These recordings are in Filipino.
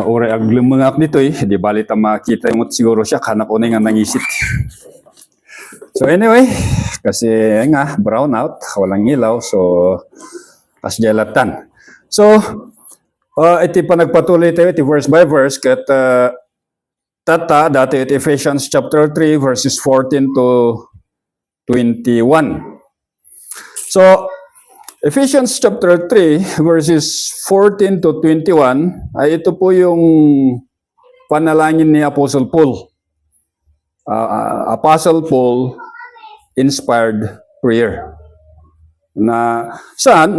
Uri aglumangak dito di balita makita mo siguro siya, kanak ko na nga nangisit. So anyway, kasi nga, brown out, walang ilaw, so kasjalatan. So, iti pa nagpatuloy tayo, iti verse by verse, kat tata, dati iti Ephesians chapter 3, verses 14 to 21. So, Ephesians chapter 3, verses 14 to 21, ay ito po yung panalangin ni Apostle Paul. Apostle Paul inspired prayer. Na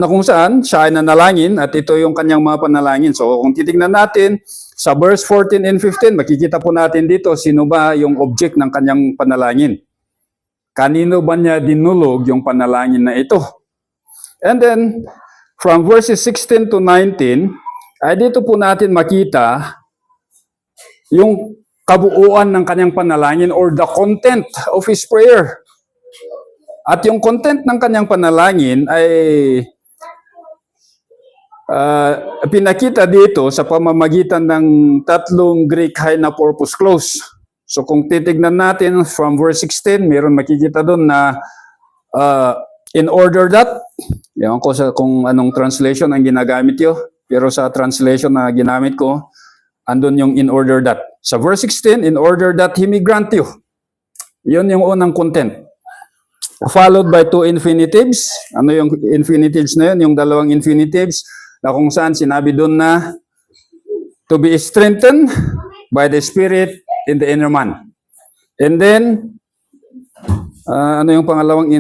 kung saan siya ay nanalangin at ito yung kanyang mga panalangin. So kung titingnan natin sa verse 14 and 15, makikita po natin dito sino ba yung object ng kanyang panalangin. Kanino ba niya dinulog yung panalangin na ito? And then, from verses 16 to 19, ay dito po natin makita yung kabuuan ng kanyang panalangin or the content of his prayer. At yung content ng kanyang panalangin ay pinakita dito sa pamamagitan ng tatlong Greek high na purpose clause. So kung titignan natin from verse 16, meron makikita doon na in order that, ewan ko sa kung anong translation ang ginagamit yun, pero sa translation na ginamit ko, andun yung in order that. Sa verse 16, in order that He may grant you. Yun yung unang content. Followed by two infinitives. Ano yung infinitives na yun? Yung dalawang infinitives na kung saan sinabi doon na to be strengthened by the Spirit in the inner man. And then, ano yung pangalawang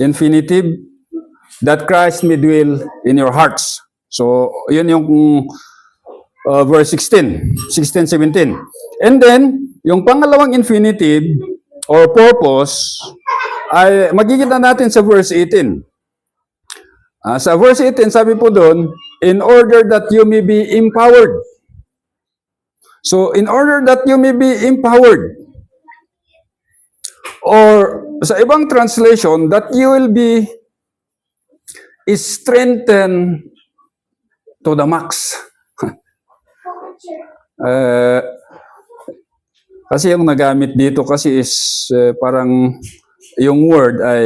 infinitive, that Christ may dwell in your hearts. So, yun yung verse 16, 17. And then, yung pangalawang infinitive or purpose ay magkikita natin sa verse 18. Sa verse 18, sabi po doon, in order that you may be empowered. So, in order that you may be empowered, or sa ibang translation, that you will be strengthened to the max. Kasi yung nagamit dito kasi is parang yung word ay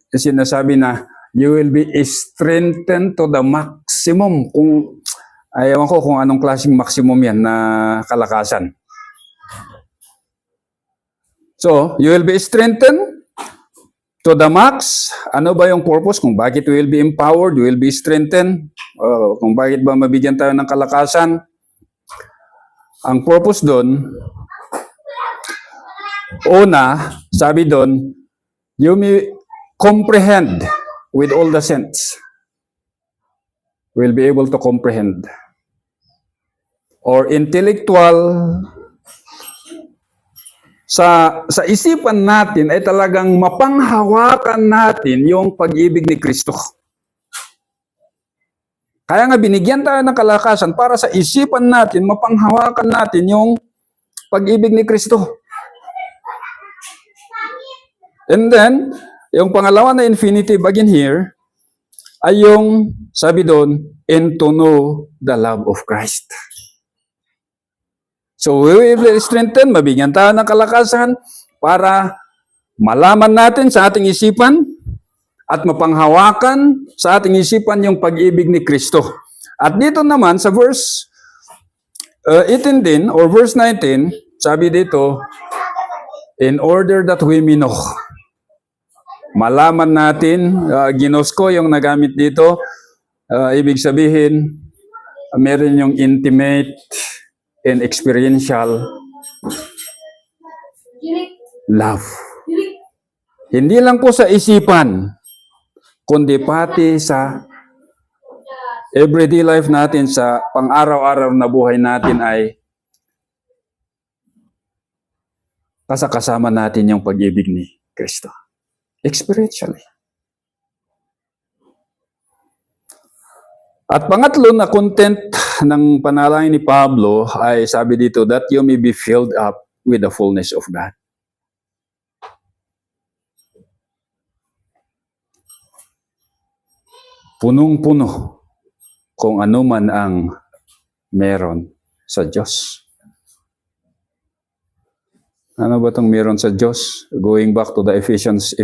sinasabi na you will be strengthened to the maximum. Kung ayaw ko kung anong klaseng maximum yan na kalakasan. So, you will be strengthened to the max. Ano ba yung purpose? Kung bakit we will be empowered, we will be strengthened. Kung bakit ba mabigyan tayo ng kalakasan. Ang purpose doon, una, sabi doon, you may comprehend with all the sense. We will be able to comprehend. Or intellectual, sa isipan natin ay talagang mapanghawakan natin yung pag-ibig ni Kristo. Kaya nga binigyan tayo ng kalakasan para sa isipan natin, mapanghawakan natin yung pag-ibig ni Kristo. And then, yung pangalawa na infinitive again here, ay yung, sabi doon, and to know the love of Christ. So, we will be strengthened, mabigyan tayo ng kalakasan para malaman natin sa ating isipan at mapanghawakan sa ating isipan yung pag-ibig ni Kristo. At dito naman sa verse 18 din, or verse 19, sabi dito, in order that we may know. Malaman natin, ginosko yung nagamit dito, ibig sabihin, meron yung intimate and experiential love. Hindi lang po sa isipan, kundi pati sa everyday life natin, sa pang-araw-araw na buhay natin ay kasama natin yung pag-ibig ni Kristo. Experientially. At pangatlo na content ng panalangin ni Pablo ay sabi dito, that you may be filled up with the fullness of God. punong-puno kung ano man ang meron sa Diyos. Ano ba itong meron sa Diyos? Going back to the Ephesians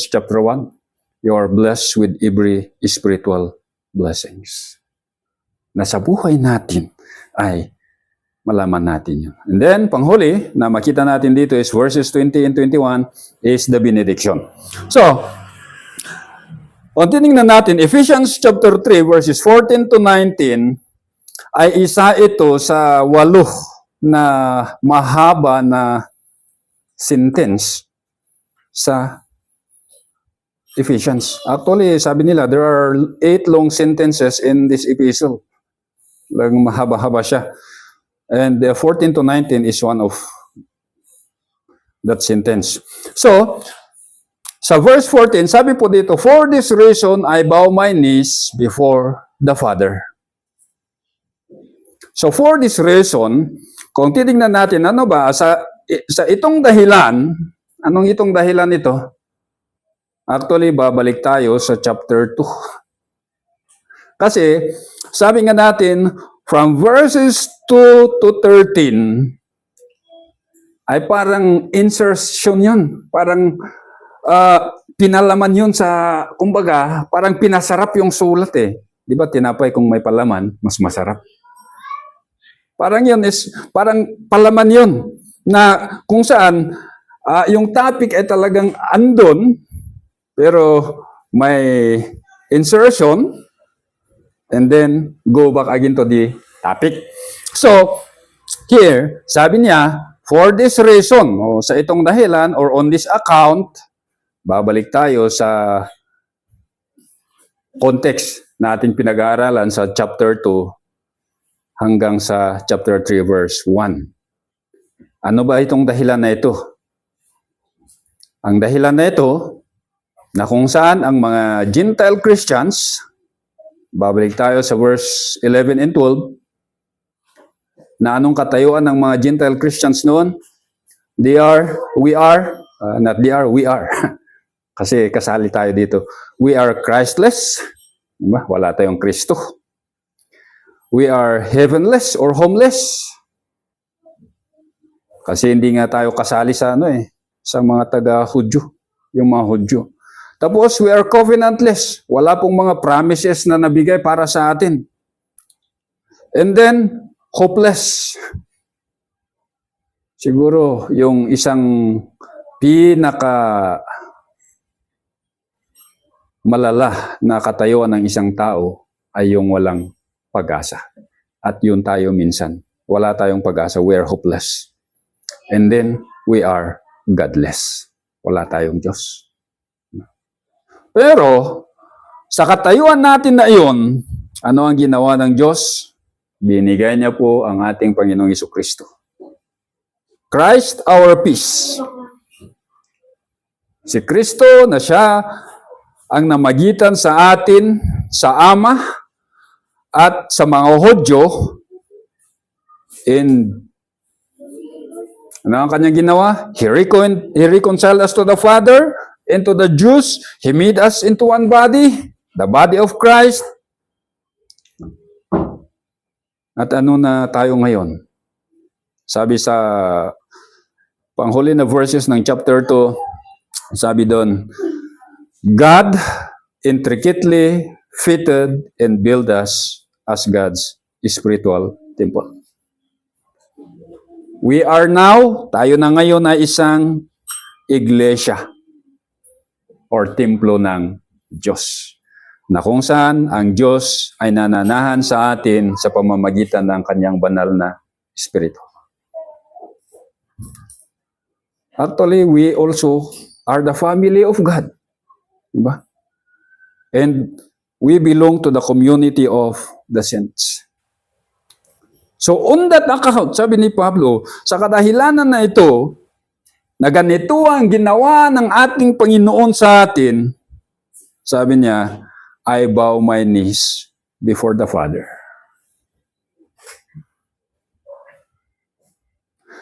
chapter 1, you are blessed with every spiritual blessings. Na sa buhay natin ay malaman natin yun. And then, panghuli na makita natin dito is verses 20 and 21 is the benediction. So, kung tinignan natin, Ephesians chapter 3 verses 14 to 19 ay isa ito sa 8 na mahaba na sentence sa Ephesians. Actually, sabi nila, there are 8 long sentences in this epistle. Lang mahaba-haba siya. And 14 to 19 is one of that sentence. So, sa verse 14, sabi po dito, for this reason, I bow my knees before the Father. So, for this reason, kung titignan natin, ano ba, sa itong dahilan, anong itong dahilan ito? Actually, babalik tayo sa chapter 2. Kasi, sabi nga natin, from verses 2 to 13, ay parang insertion yun. Parang pinalaman yun sa, kumbaga, parang pinasarap yung sulat eh. Di ba, tinapay kung may palaman, mas masarap. Parang yun is, parang palaman yun. Na kung saan, yung topic ay talagang andon, pero may insertion, and then go back again to the topic. So, here, sabi niya, for this reason, o sa itong dahilan, or on this account, babalik tayo sa context na ating pinag-aaralan sa chapter 2 hanggang sa chapter 3 verse 1. Ano ba itong dahilan na ito? Ang dahilan na ito, na kung saan ang mga Gentile Christians, babalik tayo sa verse 11 and 12, na anong katayuan ng mga Gentile Christians noon? We are. Kasi kasali tayo dito. We are Christless. Diba? Wala tayong Kristo. We are heavenless or homeless. Kasi hindi nga tayo kasali sa sa mga taga-Hudyo, yung mga Hudyo. Tapos we are covenantless. Wala pong mga promises na nabigay para sa atin. And then hopeless. Siguro yung isang pinaka malala na katayuan ng isang tao ay yung walang pag-asa. At yun tayo minsan. Wala tayong pag-asa. We are hopeless. And then, we are godless. Wala tayong Diyos. Pero, sa katayuan natin na iyon, ano ang ginawa ng Diyos? Binigay niya po ang ating Panginoong Jesucristo. Christ our peace. Si Kristo na siya ang namagitan sa atin, sa Ama, at sa mga Hudyo, and ano ang kanyang ginawa? He reconciled us to the Father, and to the Jews, He made us into one body, the body of Christ. At ano na tayo ngayon? Sabi sa panghuli na verses ng chapter 2, sabi doon, God intricately fitted and built us as God's spiritual temple. We are now, tayo na ngayon ay isang iglesia or templo ng Diyos. Na kung saan ang Diyos ay nananahan sa atin sa pamamagitan ng kanyang banal na Espiritu. Actually, we also are the family of God. Diba? And we belong to the community of the saints. So, on that account, sabi ni Pablo, sa kadahilanan na ito, na ganito ang ginawa ng ating Panginoon sa atin, sabi niya, I bow my knees before the Father.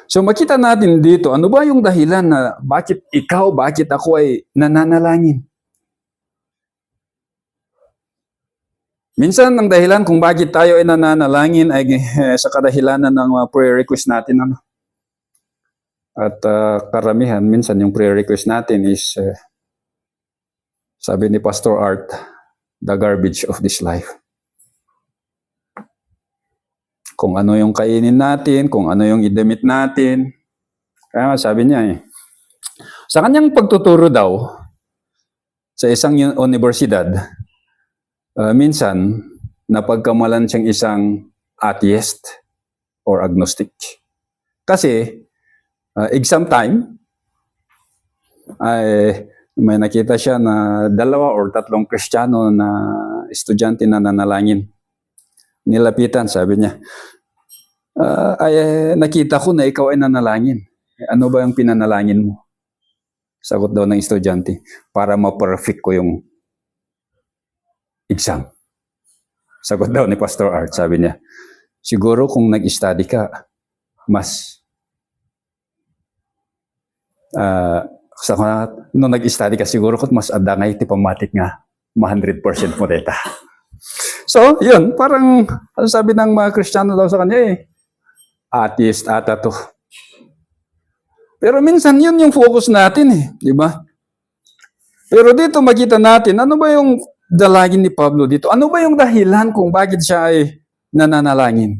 So, makita natin dito, ano ba yung dahilan na bakit ako ay nananalangin? Minsan, ang dahilan kung bakit tayo ay nananalangin ay sa kadahilanan ng mga prayer request natin. Ano? At karamihan, minsan yung prayer request natin is, sabi ni Pastor Art, the garbage of this life. Kung ano yung kainin natin, kung ano yung idamit natin. Kaya sabi niya sa kanyang pagtuturo daw, sa isang universidad, minsan, napagkamalan siyang isang atheist or agnostic. Kasi, exam time, ay may nakita siya na 2 or 3 Kristiyano na estudyante na nanalangin. Nilapitan, sabi niya, nakita ko na ikaw ay nanalangin. Ano ba yung pinanalangin mo? Sagot daw ng estudyante, para ma-perfect ko yung exam. Sagot daw ni Pastor Art, sabi niya, siguro kung nag-study ka, mas nung nag-study ka, siguro kung mas adangay, tipamatic nga, 100% mo data. So, yun, parang, ano sabi ng mga Kristiyano daw sa kanya atheist ata to. Pero minsan, yun yung focus natin di ba? Pero dito makita natin, ano ba yung dalangin ni Pablo dito? Ano ba yung dahilan kung bakit siya ay nananalangin?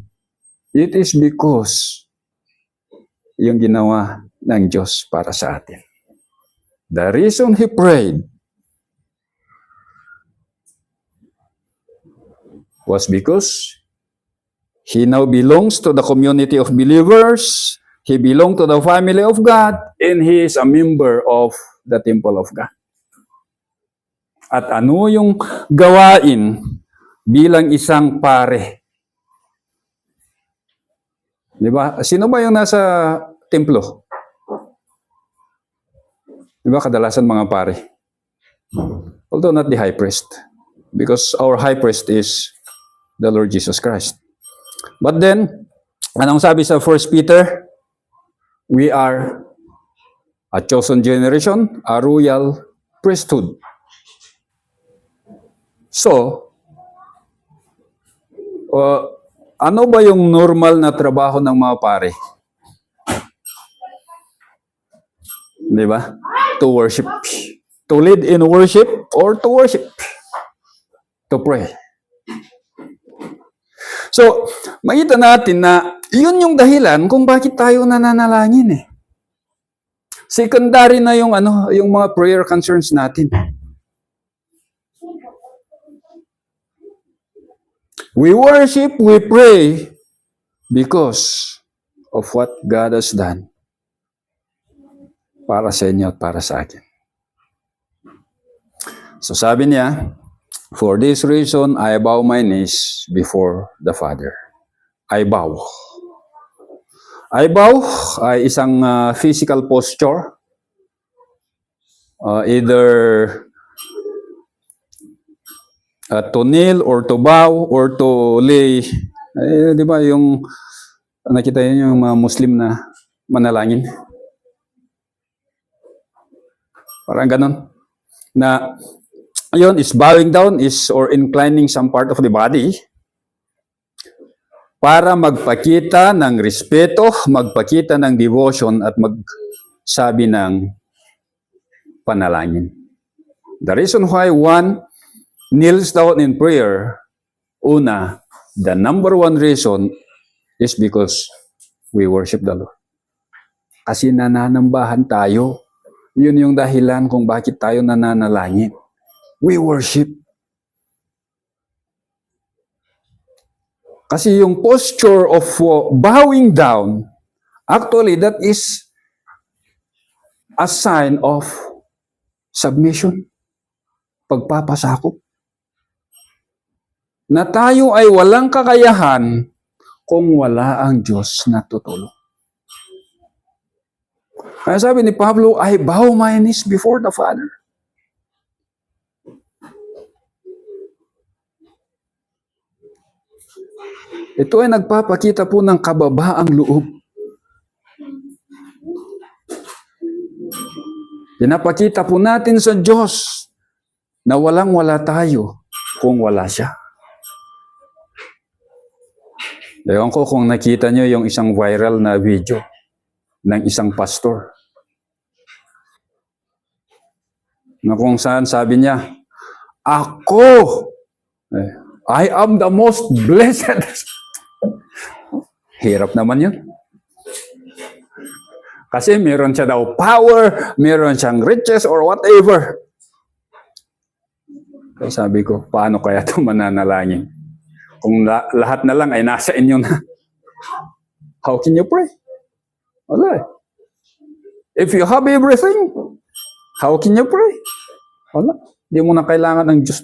It is because yung ginawa ng Diyos para sa atin. The reason he prayed was because he now belongs to the community of believers, he belongs to the family of God, and he is a member of the temple of God. At ano yung gawain bilang isang pare? Di ba? Sino ba yung nasa templo? Di ba kadalasan mga pare? Although not the high priest. Because our high priest is the Lord Jesus Christ. But then, anong sabi sa 1 Peter? We are a chosen generation, a royal priesthood. So, ano ba yung normal na trabaho ng mga pare? Di ba? To worship. To lead in worship or to worship. To pray. So, makita natin na yun yung dahilan kung bakit tayo nananalangin Secondary na yung yung mga prayer concerns natin. We worship, we pray because of what God has done para sa inyo at para sa akin. So sabi niya, for this reason, I bow my knees before the Father. I bow. I bow ay isang physical posture. Either to kneel or to bow or to lay. Di ba yung nakita niyo yung mga Muslim na manalangin? Parang ganun. Na yun is bowing down or inclining some part of the body para magpakita ng respeto, magpakita ng devotion at magsabi ng panalangin. The reason why one kneels down in prayer, the number one reason is because we worship the Lord. Kasi nananambahan tayo. Yun yung dahilan kung bakit tayo nananalangin. We worship. Kasi yung posture of bowing down, actually that is a sign of submission. Pagpapasakop. Na tayo ay walang kakayahan kung wala ang Diyos na tutulong. Kaya sabi ni Pablo, I bow my knees before the Father. Ito ay nagpapakita po ng kababaang loob. Pinapakita po natin sa Diyos na walang-wala tayo kung wala siya. Ewan ko kung nakita nyo yung isang viral na video ng isang pastor na kung saan sabi niya, ako, I am the most blessed. Hirap naman yun. Kasi meron siya daw power, meron siyang riches or whatever. Kaya sabi ko, paano kaya ito mananalangin? Kung lahat na lang ay nasa inyo na. How can you pray? Wala eh. If you have everything, how can you pray? Wala. Hindi mo na kailangan ng Diyos.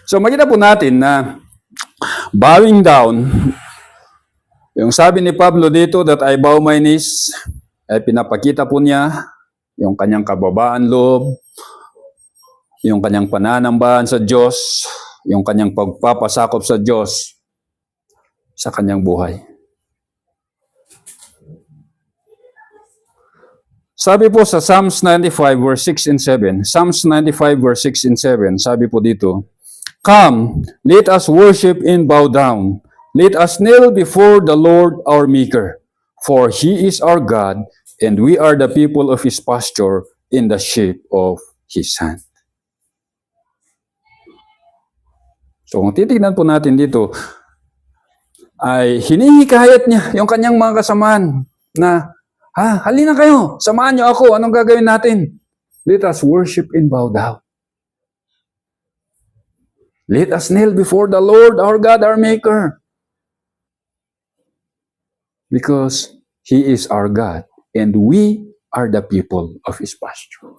So makita po natin na bowing down, yung sabi ni Pablo dito that I bow my knees, ay pinapakita po niya yung kanyang kababaan loob, yung kanyang pananambahan sa Diyos, yung kanyang pagpapasakop sa Diyos sa kanyang buhay. Sabi po sa Psalms 95 verse 6 and 7, Psalms 95 verse 6 and 7, sabi po dito, come, let us worship and bow down. Let us kneel before the Lord our Maker. For He is our God, and we are the people of His pasture in the sheep of His hand. So kung titignan po natin dito, ay hinihikayat niya yung kanyang mga kasamaan na, halina kayo, samahan niyo ako, anong gagawin natin? Let us worship and bow down. Let us kneel before the Lord our God, our Maker. Because He is our God, and we are the people of His pasture.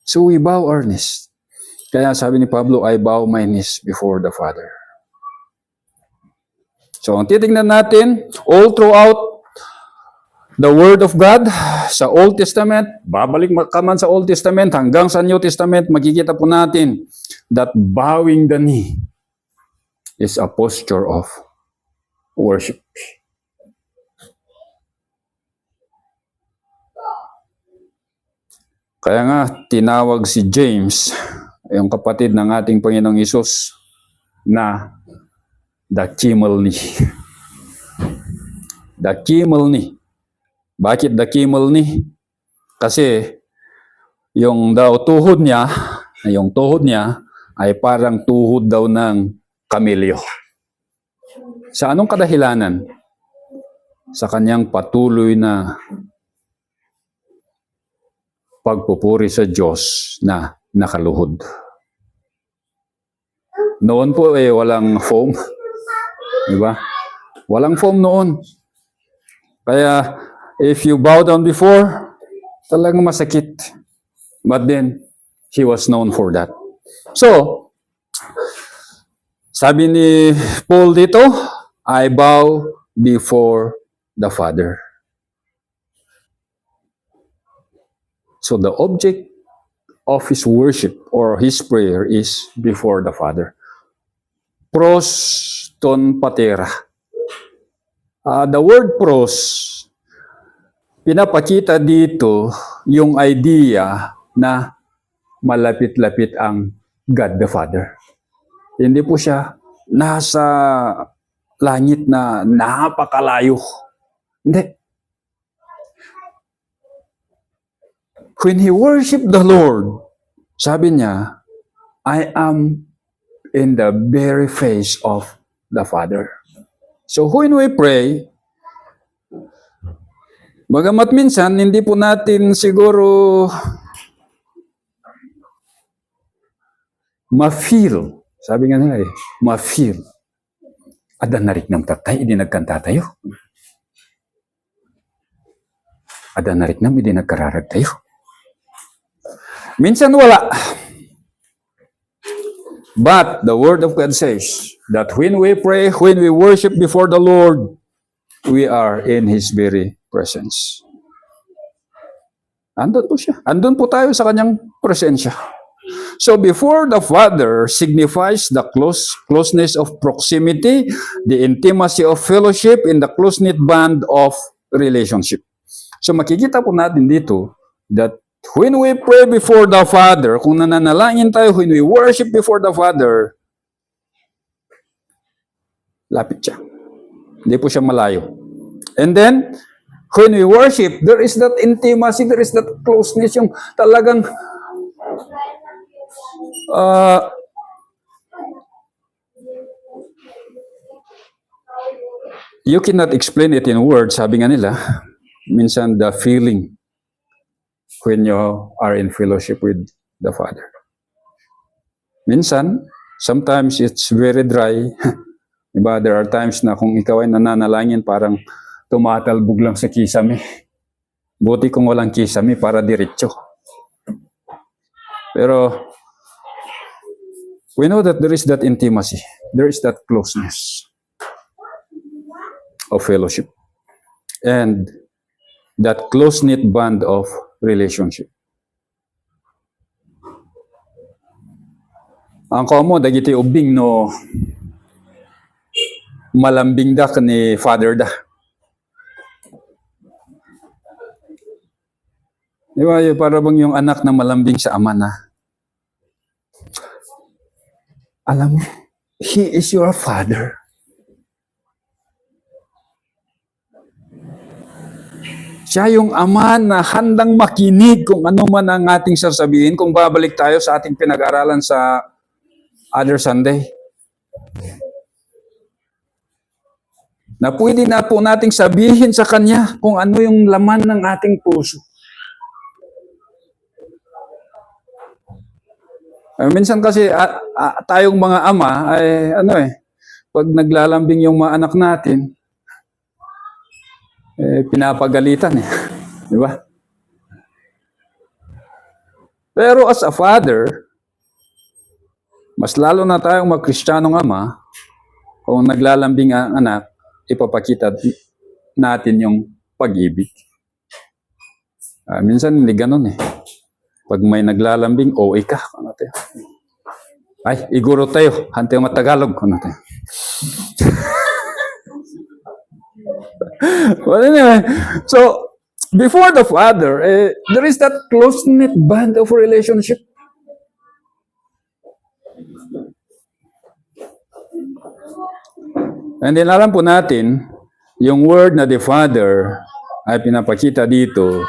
So we bow our knees. Kaya sabi ni Pablo, I bow my knees before the Father. So ang titignan natin, all throughout the Word of God, sa Old Testament, babalik ka man sa Old Testament hanggang sa New Testament, makikita po natin that bowing the knee is a posture of worship. Kaya nga, tinawag si James, yung kapatid ng ating Panginoong Hesus, na the camel knee. The camel knee. Bakit the camel knee? Kasi yung tuhod niya ay parang tuhod daw ng kamelyo. Sa anong kadahilanan? Sa kanyang patuloy na pagpupuri sa Diyos na nakaluhod. Noon po walang foam. Diba? Walang foam noon. Kaya if you bow down before, talagang masakit. But then, he was known for that. So, sabi ni Paul dito, I bow before the Father. So, the object of his worship or his prayer is before the Father. Pros ton patera. The word pros, pinapakita dito yung idea na malapit-lapit ang God the Father. Hindi po siya nasa langit na napakalayo. Hindi. When he worshiped the Lord, sabi niya, I am in the very face of the Father. So when we pray, bagamat minsan, hindi po natin siguro ma-feel. Sabi nga nila ma-feel. Ada narik nam tatay, hindi nagkanta tayo. Ada narik nam, hindi nagkararag tayo. Minsan wala. But the Word of God says that when we pray, when we worship before the Lord, we are in His very presence. Andun po siya. Andun po tayo sa kanyang presensya. So before the Father signifies the closeness of proximity, the intimacy of fellowship, and the close-knit band of relationship. So makikita po natin dito that when we pray before the Father, kung nananalangin tayo, when we worship before the Father, Lapit siya. Hindi po siya malayo. And then, when we worship, there is that intimacy, there is that closeness, yung talagang you cannot explain it in words, sabi nga nila. Minsan, the feeling when you are in fellowship with the Father. Minsan, sometimes it's very dry. Diba? There are times na kung ikaw ay nananalangin, parang tumatalbog lang sa kisame. Buti kung walang kisame para diretso. Pero, we know that there is that intimacy. There is that closeness of fellowship. And that close-knit bond of relationship. Ang komo, dagiti ubing no malambing da ni Father da. Di ba, para bang yung anak na malambing sa ama na. Alam mo, He is your Father. Siya yung ama na handang makinig kung ano man ang ating sasabihin kung babalik tayo sa ating pinag-aralan sa other Sunday. Na pwede na po nating sabihin sa Kanya kung ano yung laman ng ating puso. Minsan kasi tayong mga ama ay pag naglalambing yung mga anak natin, pinapagalitan di ba? Pero as a father, mas lalo na tayong mag-Kristiyanong ama, kung naglalambing ang anak, ipapakita natin yung pag-ibig. Minsan hindi ganun Pag may naglalambing, ka. Ay, iguro tayo. Hante yung Tagalog. Well, anyway, so, before the Father, there is that close-knit bond of relationship. And then alam po natin, yung word na the Father ay pinapakita dito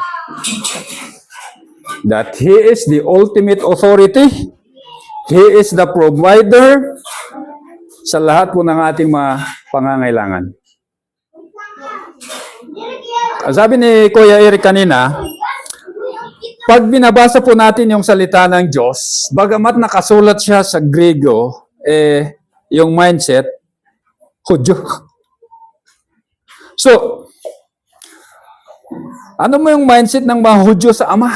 that He is the ultimate authority. He is the provider sa lahat po ng ating mga pangangailangan. Sabi ni Kuya Eric kanina, pag binabasa po natin yung salita ng Diyos, bagamat nakasulat siya sa Griego, yung mindset, Hudyo. So, ano mo yung mindset ng mga Hudyo sa Ama?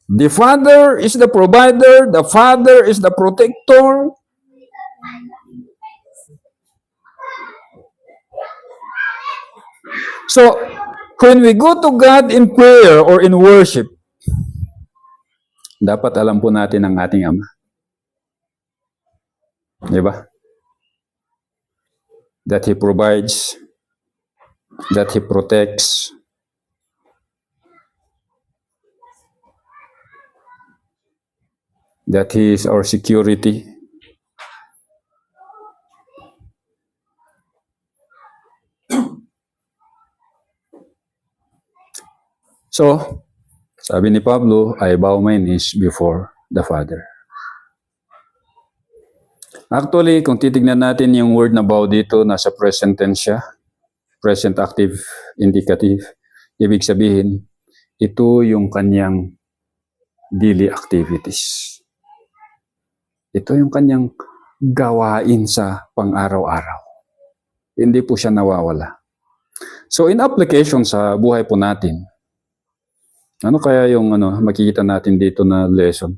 The Father is the provider, the Father is the protector. So, when we go to God in prayer or in worship, dapat alam po natin ang ating Ama. Di ba? That He provides, that He protects, that He is our security. So, sabi ni Pablo, I bow my knees before the Father. Actually, kung titignan natin yung word na bow dito, nasa present tense siya. Present active, indicative. Ibig sabihin, ito yung kanyang daily activities. Ito yung kanyang gawain sa pang-araw-araw. Hindi po siya nawawala. So, in application sa buhay po natin, ano kaya yung makikita natin dito na lesson?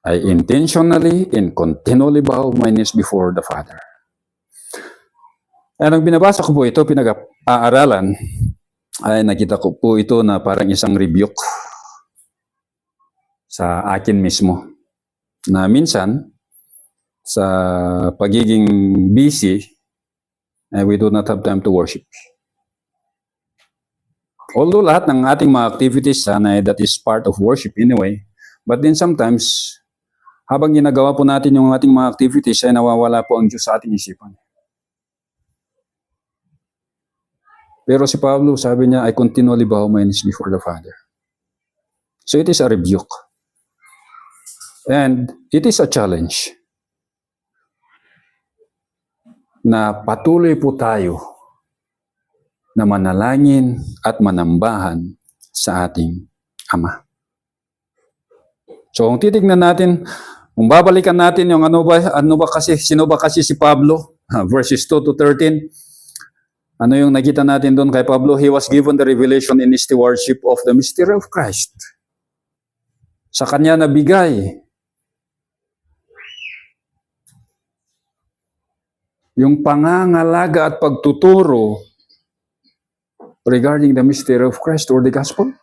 I intentionally and continually bow my knees before the Father. Ang binabasa ko po ito, pinag-aaralan, ay nakita ko po ito na parang isang rebuke sa akin mismo. Na minsan, sa pagiging busy, we do not have time to worship. Although lahat ng ating mga activities, that is part of worship anyway, But then sometimes, habang ginagawa po natin yung ating mga activities, ay nawawala po ang Diyos sa ating isipan. Pero si Pablo, sabi niya, I continually bow my knees before the Father. So it is a rebuke. And it is a challenge na patuloy po tayo na manalangin at manambahan sa ating Ama. So kung titignan natin, kung babalikan natin yung sino ba kasi si Pablo, verses 2 to 13, ano yung nakita natin doon kay Pablo? He was given the revelation in his stewardship of the mystery of Christ. Sa kanya nabigay yung pangangalaga at pagtuturo regarding the mystery of Christ or the gospel.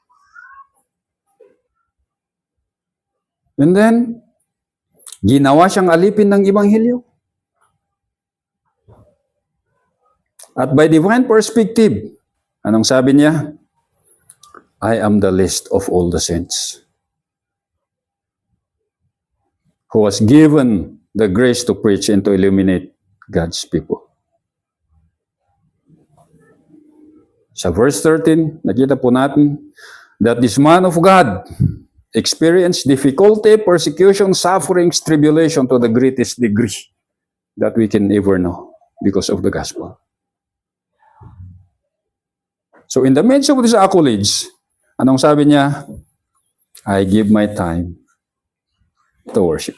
And then, ginawa siyang alipin ng Ebanghelyo. At by divine perspective, anong sabi niya? I am the least of all the saints who was given the grace to preach and to illuminate God's people. Sa verse 13, nakita po natin that this man of God experienced difficulty, persecution, sufferings, tribulation to the greatest degree that we can ever know because of the gospel. So in the midst of these accolades, anong sabi niya? I give my time to worship.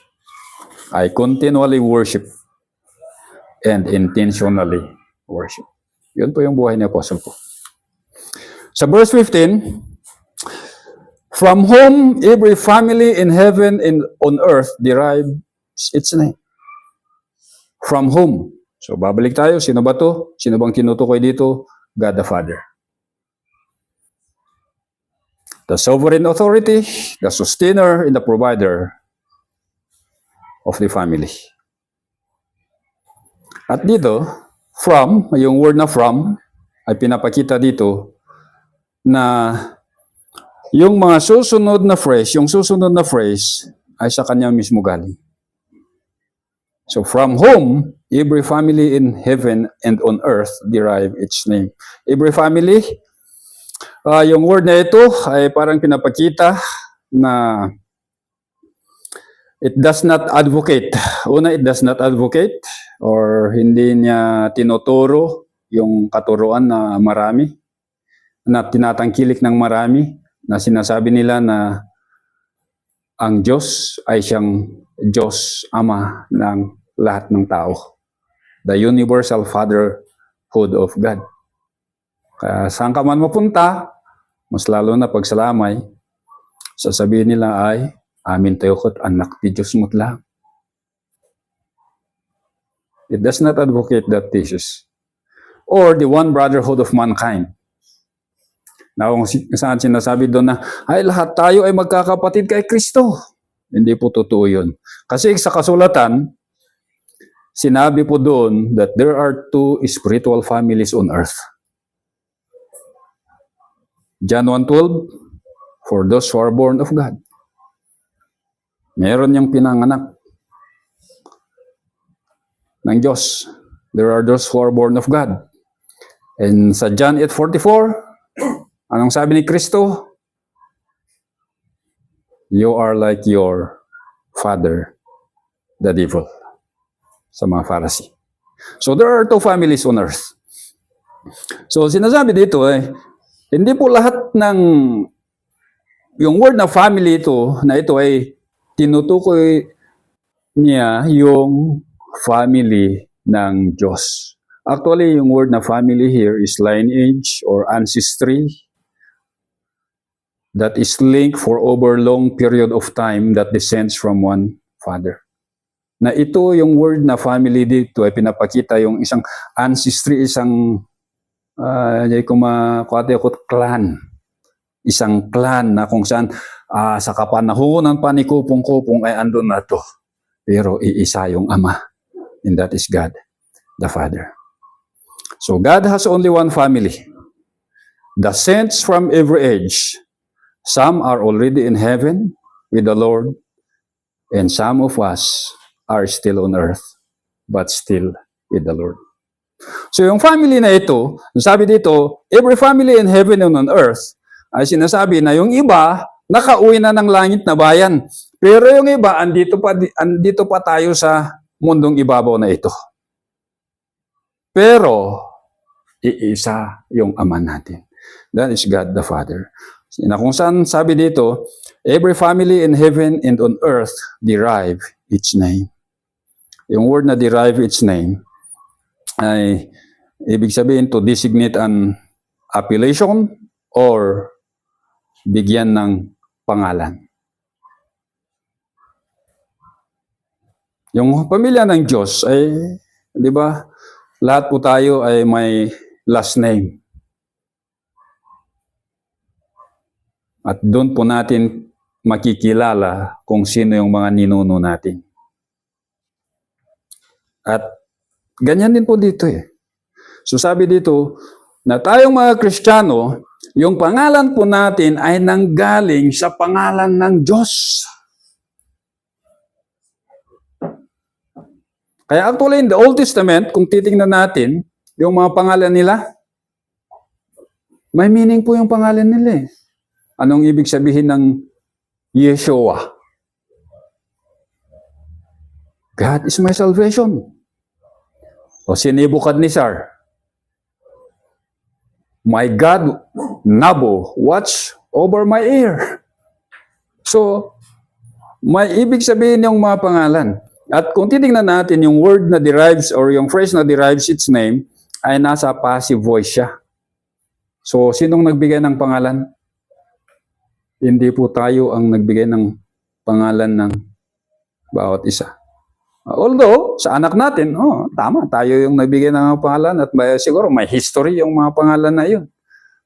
I continually worship and intentionally worship. Yun po yung buhay ni Apostle Paul. Sa verse 15, from whom every family in heaven and on earth derives its name. From whom? So babalik tayo, sino ba to? Sino bang tinutukoy dito? God the Father. The sovereign authority, the sustainer, and the provider of the family. At dito, from, yung word na from, ay pinapakita dito na yung mga susunod na phrase ay sa kanya mismo galing. So from whom every family in heaven and on earth derive its name. Every family, yung word na ito ay parang pinapakita na it does not advocate. Una, it does not advocate or hindi niya tinuturo yung katuruan na marami, na tinatangkilik ng marami, na sinasabi nila na ang Diyos ay siyang Diyos Ama ng lahat ng tao. The universal fatherhood of God. Kaya saan ka man mapunta, mas lalo na pagsalamay, sasabihin nila ay, amin tayo ko't anak ni Diyos mo't lang. It does not advocate that thesis. Or the one brotherhood of mankind. Na kung saan sinasabi doon na, ay lahat tayo ay magkakapatid kay Kristo. Hindi po totoo yun. Kasi sa kasulatan, sinabi po doon that there are two spiritual families on earth. John 1:12, for those who are born of God. Meron niyang pinanganak ng Diyos. There are those who are born of God. And sa John 8:44, anong sabi ni Kristo? You are like your father, the devil. Sa mga Pharisee. So there are two families on earth. So sinasabi dito hindi po lahat ng yung word na family na ito ay tinutukoy niya yung family ng Diyos. Actually, yung word na family here is lineage or ancestry that is linked for over long period of time that descends from one father. Na ito yung word na family dito ay pinapakita yung isang ancestry, isang clan. Isang clan na kung saan sa kapanahunan pa ni Kupong-Kupong ay andun na to. Pero iisa yung Ama. And that is God, the Father. So God has only one family. The saints from every age. Some are already in heaven with the Lord, and some of us are still on earth, but still with the Lord. So yung family na ito, sabi dito, every family in heaven and on earth, ay sinasabi na yung iba, nakauwi na ng langit na bayan. Pero yung iba, andito pa tayo sa mundong ibabaw na ito. Pero, iisa yung Ama natin. That is God the Father. Na kung saan sabi dito, every family in heaven and on earth derive its name. Yung word na derive its name ay ibig sabihin to designate an appellation or bigyan ng pangalan. Yung pamilya ng Diyos ay, di ba, lahat po tayo ay may last name. At doon po natin makikilala kung sino yung mga ninuno natin. At ganyan din po dito eh. So sabi dito, na tayong mga Kristiyano, yung pangalan po natin ay nanggaling sa pangalan ng Diyos. Kaya actually in the Old Testament, kung titingnan natin, yung mga pangalan nila, may meaning po yung pangalan nila eh. Anong ibig sabihin ng Yeshua? God is my salvation. O si Nebuchadnezzar, my God, Nabu, watch over my ear. So, may ibig sabihin yung mga pangalan. At kung titingnan natin yung word na derives or yung phrase na derives its name, ay nasa passive voice siya. So, sinong nagbigay ng pangalan? Hindi po tayo ang nagbigay ng pangalan ng bawat isa. Although, sa anak natin, tama, tayo yung nagbigay ng pangalan at siguro may history yung mga pangalan na yun.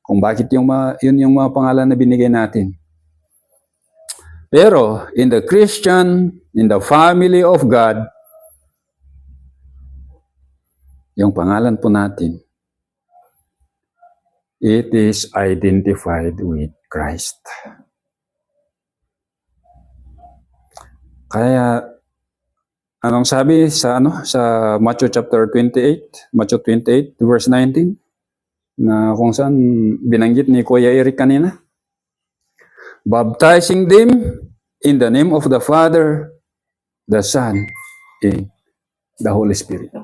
Kung bakit yun yung mga pangalan na binigay natin. Pero, in the Christian, in the family of God, yung pangalan po natin, it is identified with Christ. Kaya, anong sabi sa Matthew chapter 28, Matthew 28 verse 19, na kung saan binanggit ni Kuya Eric kanina, baptizing them in the name of the Father, the Son, and the Holy Spirit.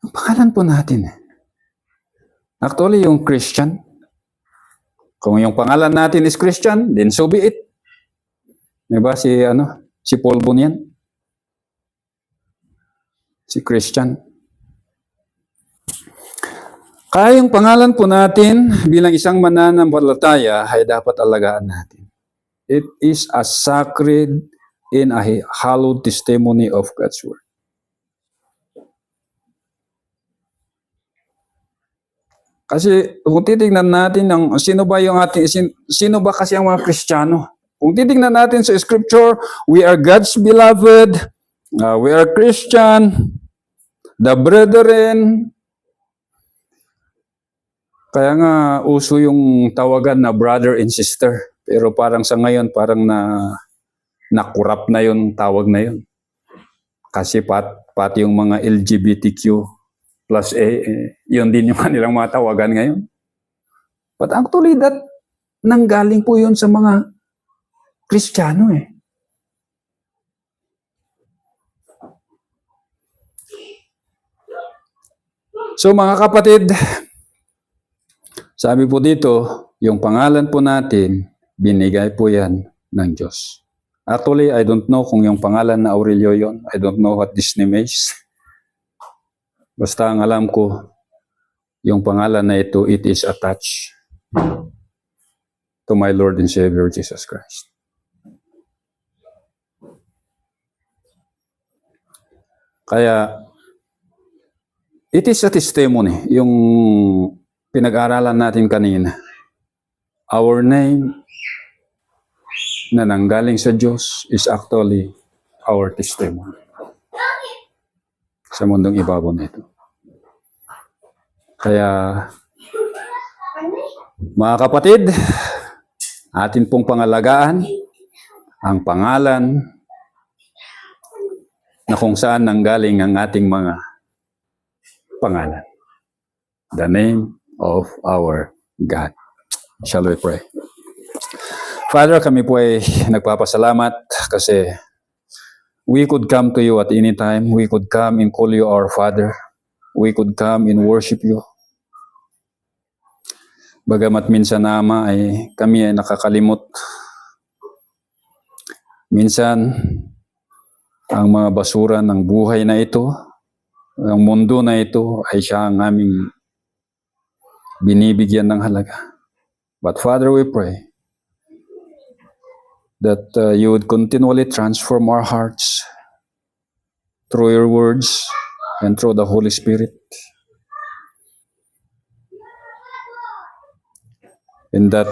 Ang pangalan po natin actually, yung Christian, kung yung pangalan natin is Christian, then so be it. Diba si Paul Bunyan? Si Christian. Kaya yung pangalan po natin bilang isang mananampalataya ay dapat alagaan natin. It is a sacred and a hallowed testimony of God's word. Kasi kung titingnan natin sino ba kasi ang mga Kristiyano? Kung titingnan natin sa Scripture, we are God's beloved, we are Christian, the brethren. Kaya nga uso yung tawagan na brother and sister. Pero parang sa ngayon, parang nakurap na yung tawag na yun. Kasi pati yung mga LGBTQ plus yun din yung kanilang mga tawagan ngayon. But actually, that nanggaling po yun sa mga Kristiyano eh. So mga kapatid, sabi po dito, yung pangalan po natin, binigay po yan ng Diyos. Actually, I don't know kung yung pangalan na Aurelio yon. I don't know what this name is. Basta ang alam ko, yung pangalan na ito, it is attached to my Lord and Savior Jesus Christ. Kaya, it is a testimony, yung pinag-aralan natin kanina. Our name na nanggaling sa Diyos is actually our testimony sa mundong ibabaw na ito. Kaya, mga kapatid, atin pong pangalagaan ang pangalan na kung saan nanggaling ang ating mga pangalan. The name of our God. Shall we pray? Father, kami po ay nagpapasalamat kasi we could come to you at any time. We could come and call you our Father. We could come and worship you. Bagamat minsan, Ama, ay kami ay nakakalimot. Minsan, ang mga basura ng buhay na ito, ang mundo na ito, ay siya ang aming binibigyan ng halaga. But Father, we pray that you would continually transform our hearts through your words and through the Holy Spirit. And that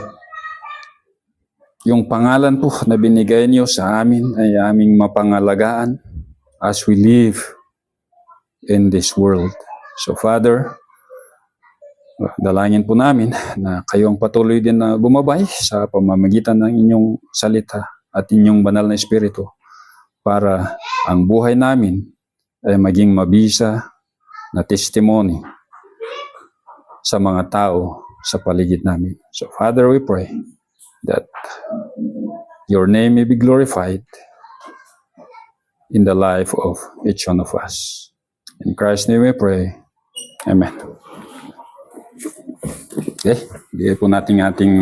yung pangalan po na binigay niyo sa amin ay aming mapangalagaan as we live in this world. So Father, dalangin po namin na kayong patuloy din na gumabay sa pamamagitan ng inyong salita at inyong banal na espiritu para ang buhay namin ay maging mabisa na testimony sa mga tao sa paligid namin. So Father, we pray that your name may be glorified in the life of each one of us. In Christ's name we pray. Amen. Okay, bigay po natin ating